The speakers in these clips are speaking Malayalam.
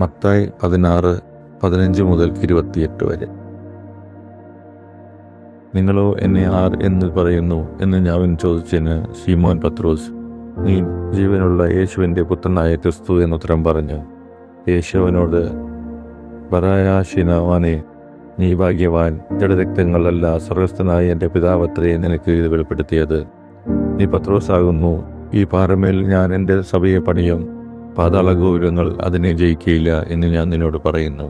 മത്തായി 16:15-28 വരെ. നിങ്ങളോ എന്നെ ആർ എന്ന് പറയുന്നു എന്ന് അവൻ ചോദിച്ചതിന് ശിമോൻ പത്രോസ്, നീ ജീവനുള്ള യേശുവിൻ്റെ പുത്രനായ ക്രിസ്തു എന്നുത്തരം പറഞ്ഞു. യേശു അവനോട്, ബറായാശിനവാനെ, നീ ഭാഗ്യവാൻ, ജഡരക്തങ്ങളല്ല സ്വർഗസ്ഥനായ എൻ്റെ പിതാവത്രേ നിനക്ക് ഇത് വെളിപ്പെടുത്തിയത്. നീ പത്രോസാകുന്നു, ഈ പാറമേൽ ഞാൻ എൻ്റെ സഭയെ പണിയും, പാതാളഗോപുരങ്ങൾ അതിനെ ജയിക്കുകയില്ല എന്ന് ഞാൻ നിന്നോട് പറയുന്നു.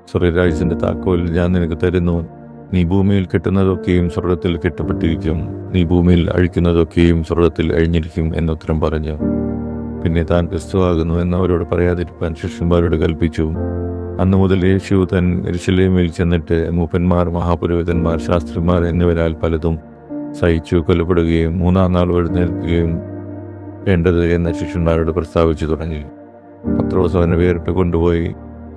സ്വർഗരാജ്യത്തിൻ്റെ താക്കോൽ ഞാൻ നിനക്ക് തരുന്നു. നീ ഭൂമിയിൽ കെട്ടുന്നതൊക്കെയും സ്വർഗത്തിൽ കെട്ടപ്പെട്ടിരിക്കും, നീ ഭൂമിയിൽ അഴിക്കുന്നതൊക്കെയും സ്വർഗത്തിൽ അഴിഞ്ഞിരിക്കും എന്നുത്തരം പറഞ്ഞു. പിന്നെ താൻ ക്രിസ്തുവാകുന്നു എന്ന് അവരോട് പറയാതിരിപ്പാൻ ശിഷ്യന്മാരോട് കൽപ്പിച്ചു. അന്നു മുതൽ യേശു താൻ യെരൂശലേമിൽ ചെന്നിട്ട് മൂപ്പന്മാർ, മഹാപുരോഹിതന്മാർ, ശാസ്ത്രിമാർ എന്നിവരാൽ പലതും സഹിച്ചു കൊല്ലപ്പെടുകയും 3-ാം നാൾ എഴുന്നേൽക്കുകയും വേണ്ടത് എന്ന് ശിഷ്യന്മാരോട് പ്രസ്താവിച്ചു തുടങ്ങി. പത്രോസ് അവനെ വേറിട്ട് കൊണ്ടുപോയി,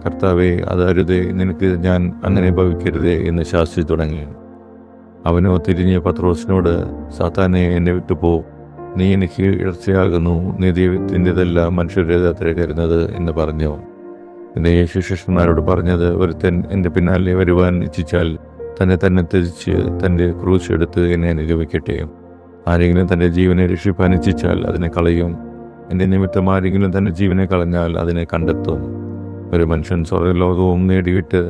കർത്താവേ, അത് അരുതേ, നിനക്ക് ഞാൻ അങ്ങനെ ഭവിക്കരുതേ എന്ന് ശാസിച്ചു തുടങ്ങി. അവനോ തിരിഞ്ഞ് പത്രോസിനോട്, സാത്താനെ, എന്നെ വിട്ടുപോ, നീ എനിക്ക് ഇടർച്ചയാകുന്നു, നീ ദൈവത്തിൻ്റെതല്ല മനുഷ്യരുടേതത്രേ കരുതുന്നത് എന്ന് പറഞ്ഞു. പിന്നെ യേശു ശിഷ്യന്മാരോട് പറഞ്ഞത്, ഒരുത്തൻ എൻ്റെ പിന്നാലെ വരുവാൻ ഇച്ഛിച്ചാൽ തന്നെ ത്യജിച്ച് തൻ്റെ ക്രൂശ് എടുത്ത് എന്നെ അനുഗമിക്കട്ടെ. ആരെങ്കിലും തൻ്റെ ജീവനെ രക്ഷിപ്പാൻ ഇച്ഛിച്ചാൽ അതിനെ കളയും. എൻ്റെ നിമിത്തം ആരെങ്കിലും തൻ്റെ ജീവനെ കളഞ്ഞാൽ അതിനെ കണ്ടെത്തും. ഒരു മനുഷ്യൻ സ്വർഗ്ഗലോകവും നേടിയിട്ട്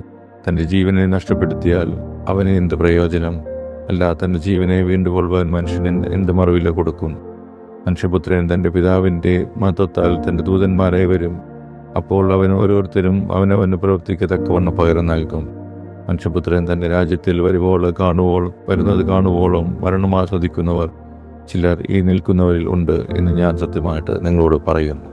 തൻ്റെ ജീവനെ നഷ്ടപ്പെടുത്തിയാൽ അവന് എന്ത് പ്രയോജനം? അല്ല, തൻ്റെ ജീവനെ വീണ്ടുകൊള്ളുവാൻ മനുഷ്യന് എന്ത് മറുവില കൊടുക്കും? മനുഷ്യപുത്രൻ തൻ്റെ പിതാവിൻ്റെ മഹത്വത്താൽ തൻ്റെ ദൂതന്മാരെ വരും. അപ്പോൾ അവൻ ഓരോരുത്തരും അവനവന് പ്രവൃത്തിക്കത്തക്കവണ്ണം പകരം നൽകും. മനുഷ്യപുത്രൻ തൻ്റെ രാജ്യത്തിൽ വരുന്നത് കാണുവോളം മരണം ആസ്വദിക്കുന്നവർ ചിലർ ഈ നിൽക്കുന്നവരിൽ ഉണ്ട് എന്ന് ഞാൻ സത്യമായിട്ട് നിങ്ങളോട് പറയുന്നു.